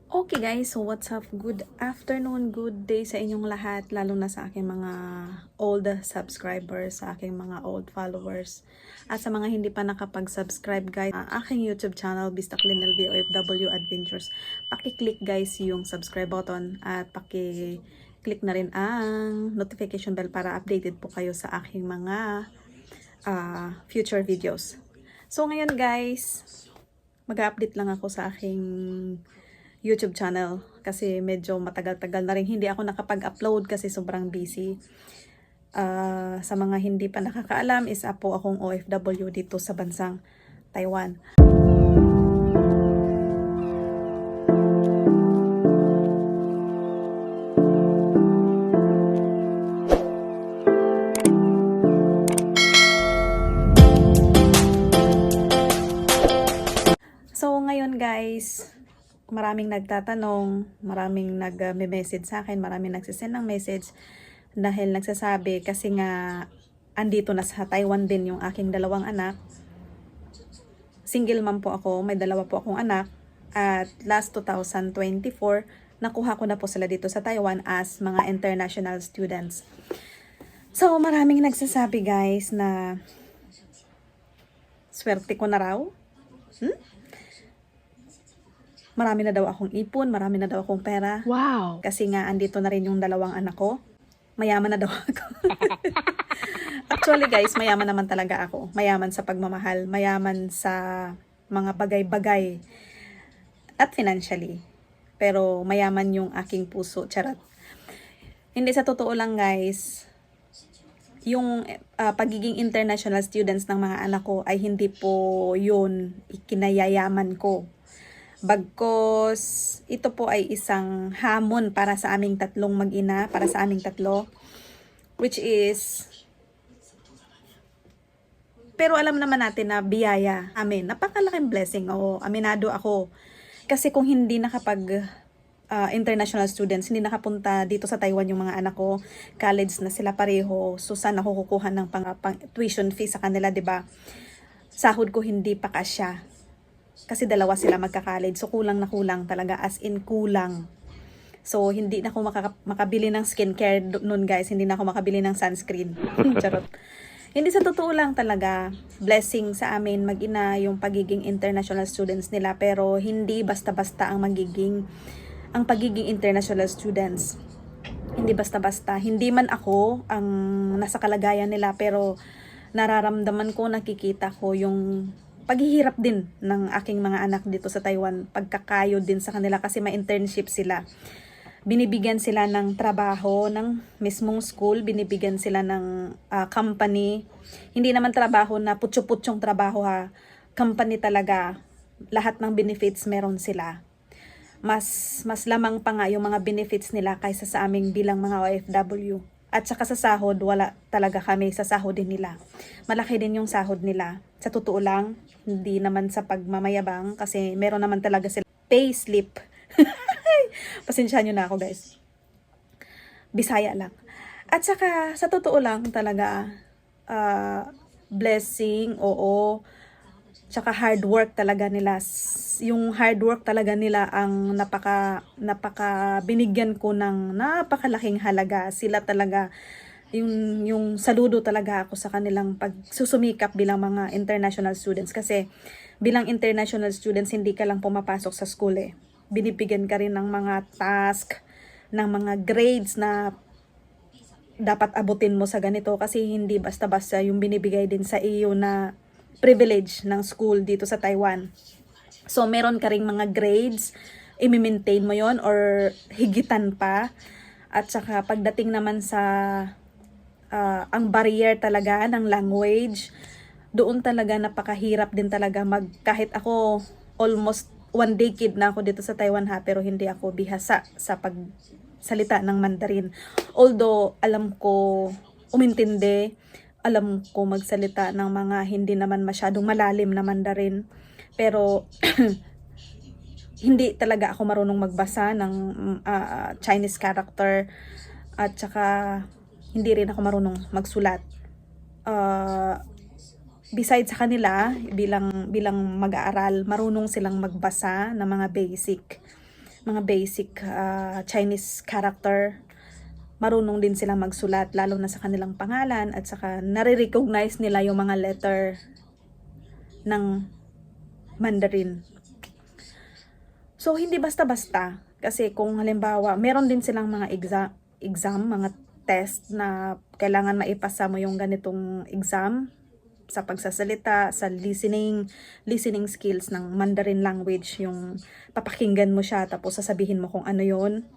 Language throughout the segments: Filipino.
Okay guys, so what's up? Good afternoon, good day sa inyong lahat, lalo na sa aking mga old subscribers, sa aking mga old followers. At sa mga hindi pa nakapag-subscribe guys, aking YouTube channel, Bistak Linel OFW Adventures. Paki-click guys yung subscribe button at paki-click na rin ang notification bell para updated po kayo sa aking mga future videos. So ngayon guys, mag-update lang ako sa aking YouTube channel kasi medyo matagal-tagal na rin hindi ako nakapag-upload kasi sobrang busy. Sa mga hindi pa nakakaalam, isa po akong OFW dito sa bansang Taiwan. So ngayon guys, maraming nagtatanong, maraming nag-message sa akin, maraming nagsisend ng message dahil nagsasabi kasi nga andito na sa Taiwan din yung aking dalawang anak. Single mom po ako, may dalawa po akong anak at last 2024 nakuha ko na po sila dito sa Taiwan as mga international students. So maraming nagsasabi guys na swerte ko na raw. Marami na daw akong ipon, marami na daw akong pera. Wow! Kasi nga, andito na rin yung dalawang anak ko. Mayaman na daw ako. Actually guys, mayaman naman talaga ako. Mayaman sa pagmamahal, mayaman sa mga bagay-bagay at financially. Pero mayaman yung aking puso, charot. Hindi, sa totoo lang guys, yung pagiging international students ng mga anak ko ay hindi po yun ikinayayaman ko. Bagkos, ito po ay isang hamon para sa aming tatlong mag-ina, para sa aming tatlo. Which is, pero alam naman natin na biyaya. Amen. Napakalaking blessing. Oo, aminado ako. Kasi kung hindi international students, hindi nakapunta dito sa Taiwan yung mga anak ko, college na sila pareho, so saan ako kukuha ng pang tuition fee sa kanila, 'di ba? Sahod ko hindi pa kasya. Kasi dalawa sila magka-college. So, kulang na kulang talaga. As in, kulang. So, hindi na ako makabili ng skincare nun, guys. Hindi na ako makabili ng sunscreen. Charot. Hindi, sa totoo lang talaga, blessing sa amin mag-ina yung pagiging international students nila. Pero, hindi basta-basta ang pagiging international students. Hindi basta-basta. Hindi man ako ang nasa kalagayan nila. Pero, nararamdaman ko, nakikita ko yung paghihirap din ng aking mga anak dito sa Taiwan, pagkakayo din sa kanila kasi may internship sila. Binibigyan sila ng trabaho ng mismong school, binibigyan sila ng company. Hindi naman trabaho na putyo-putyong trabaho ha. Company talaga. Lahat ng benefits meron sila. Mas lamang pa nga yung mga benefits nila kaysa sa aming bilang mga OFW. At saka sa sahod, wala talaga kami sa sahod din nila. Malaki din yung sahod nila. Sa totoo lang, hindi naman sa pagmamayabang kasi meron naman talaga sila pay slip. Pasensyahan nyo na ako guys. Bisaya lang. At saka sa totoo lang talaga, blessing, oo. Tsaka hard work talaga nila. Yung hard work talaga nila ang napaka binigyan ko ng napakalaking halaga. Sila talaga yung saludo talaga ako sa kanilang pagsusumikap bilang mga international students kasi bilang international students hindi ka lang pumapasok sa school eh. Binibigyan ka rin ng mga task, ng mga grades na dapat abutin mo sa ganito kasi hindi basta-basta yung binibigay din sa iyo na privilege ng school dito sa Taiwan. So, meron ka ring mga grades, i-maintain mo yon or higitan pa. At saka, pagdating naman sa ang barrier talaga ng language, doon talaga napakahirap din talaga kahit ako almost 1 decade na ako dito sa Taiwan ha, pero hindi ako bihasa sa pagsalita ng Mandarin. Although, alam ko umintindi, alam ko magsalita ng mga hindi naman masyadong malalim na Mandarin. Pero, hindi talaga ako marunong magbasa ng Chinese character. At saka, hindi rin ako marunong magsulat. Besides sa kanila, bilang mag-aaral, marunong silang magbasa ng mga basic. mga basic Chinese character. Marunong din silang magsulat, lalo na sa kanilang pangalan, at saka nare-recognize nila yung mga letter ng Mandarin. So, hindi basta-basta. Kasi kung halimbawa, meron din silang mga exam, mga test na kailangan maipasa mo yung ganitong exam sa pagsasalita, sa listening skills ng Mandarin language, yung papakinggan mo siya tapos sasabihin mo kung ano yon.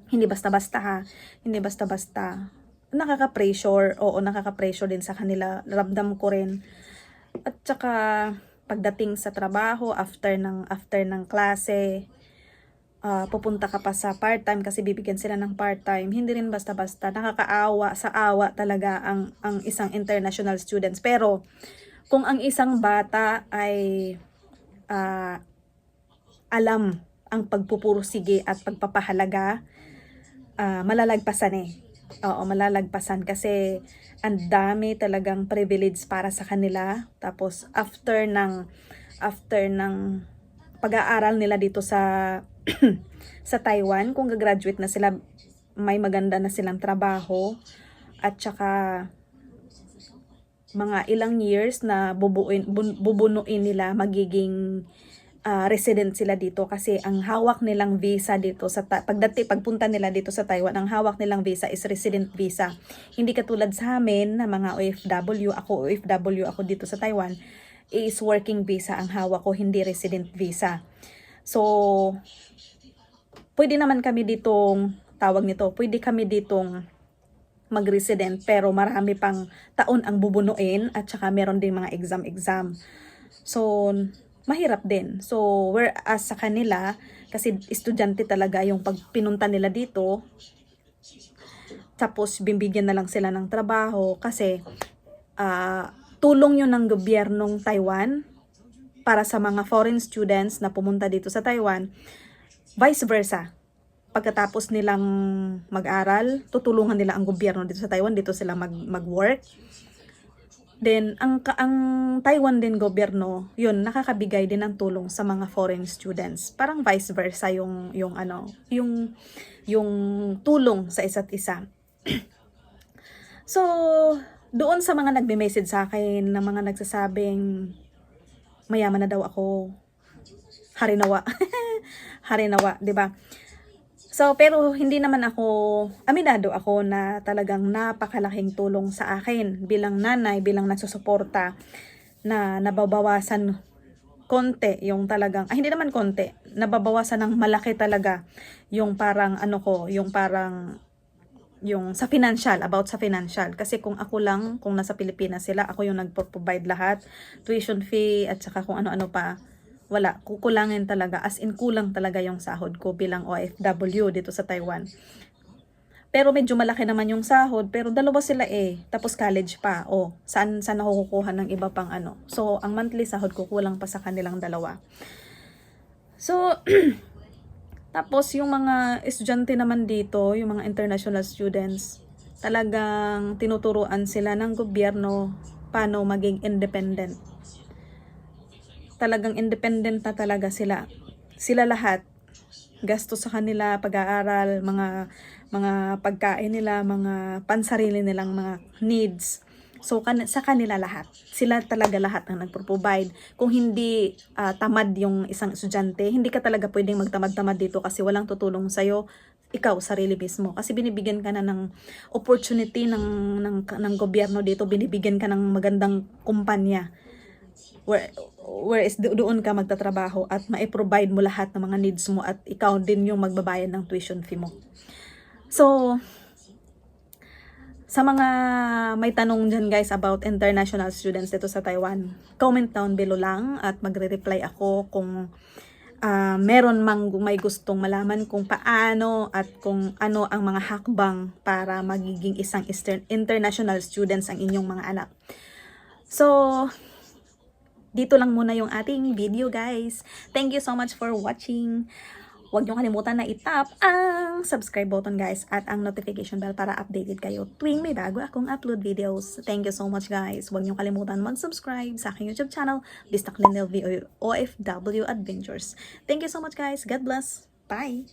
Hindi basta-basta ha. Hindi basta-basta. Nakaka-pressure. Oo, nakaka-pressure din sa kanila. Ramdam ko rin. At saka, pagdating sa trabaho, after ng klase, pupunta ka pa sa part-time kasi bibigyan sila ng part-time. Hindi rin basta-basta. Nakakaawa, sa awa talaga ang isang international students. Pero, kung ang isang bata ay alam ang pagpupursige at pagpapahalaga, malalagpasan eh. Oo, malalagpasan kasi ang dami talagang privilege para sa kanila. Tapos after ng pag-aaral nila dito sa sa Taiwan, kung gagraduate na sila, may maganda na silang trabaho at saka mga ilang years na bubunuin nila, magiging resident sila dito kasi ang hawak nilang visa dito sa pagpunta nila dito sa Taiwan, ang hawak nilang visa is resident visa. Hindi katulad sa amin na mga OFW, ako dito sa Taiwan, is working visa ang hawak ko, hindi resident visa. So, pwede naman kami ditong, pwede kami ditong mag-resident pero marami pang taon ang bubunuin at saka meron din mga exam. So, mahirap din. So, whereas sa kanila, kasi estudyante talaga yung pagpinunta nila dito, tapos bibigyan na lang sila ng trabaho kasi tulong yun ng gobyernong Taiwan para sa mga foreign students na pumunta dito sa Taiwan, vice versa. Pagkatapos nilang mag-aral, tutulungan nila ang gobyerno dito sa Taiwan, dito sila mag-work. Then, ang Taiwan din gobyerno, yun, nakakabigay din ng tulong sa mga foreign students. Parang vice versa yung tulong sa isa't isa. So, doon sa mga nagme-message sa akin, na mga nagsasabing, mayaman na daw ako, harinawa. Harinawa, di ba? So, pero hindi naman ako, aminado ako na talagang napakalaking tulong sa akin bilang nanay, bilang nagsusuporta, na nababawasan konti yung talagang, hindi naman konti, nababawasan ng malaki talaga yung parang yung sa financial, about sa financial. Kasi kung ako lang, kung nasa Pilipinas sila, ako yung nagpo-provide lahat, tuition fee, at saka kung ano-ano pa, wala, kukulangin talaga, as in kulang talaga yung sahod ko bilang OFW dito sa Taiwan. Pero medyo malaki naman yung sahod, pero dalawa sila eh, tapos college pa. Saan ako kukuha ng iba pang ano? So, ang monthly sahod ko kulang pa sa kanilang dalawa. So, tapos yung mga estudyante naman dito, yung mga international students, talagang tinuturuan sila ng gobyerno paano maging independent. Talagang independent na talaga sila. Sila lahat. Gastos sa kanila, pag-aaral, mga pagkain nila, mga pansarili nilang mga needs. So, sa kanila lahat. Sila talaga lahat ang nagpo-provide. Kung hindi tamad yung isang estudyante, hindi ka talaga pwedeng magtamad-tamad dito kasi walang tutulong sa'yo, ikaw, sarili mismo. Kasi binibigyan ka na ng opportunity ng gobyerno dito, binibigyan ka ng magandang kumpanya. Whereas doon ka magtatrabaho at mai-provide mo lahat ng mga needs mo at ikaw din yung magbabayad ng tuition fee mo. So, sa mga may tanong dyan guys about international students dito sa Taiwan, comment down below lang at magre-reply ako kung meron mang may gustong malaman kung paano at kung ano ang mga hakbang para magiging isang international students ang inyong mga anak. So, dito lang muna yung ating video guys. Thank you so much for watching. Huwag nyo kalimutan na i-tap ang subscribe button guys at ang notification bell para updated kayo tuwing may bago akong upload videos. Thank you so much guys. Huwag nyo kalimutan mag-subscribe sa aking YouTube channel, Bistak Lindel OFW Adventures. Thank you so much guys. God bless. Bye!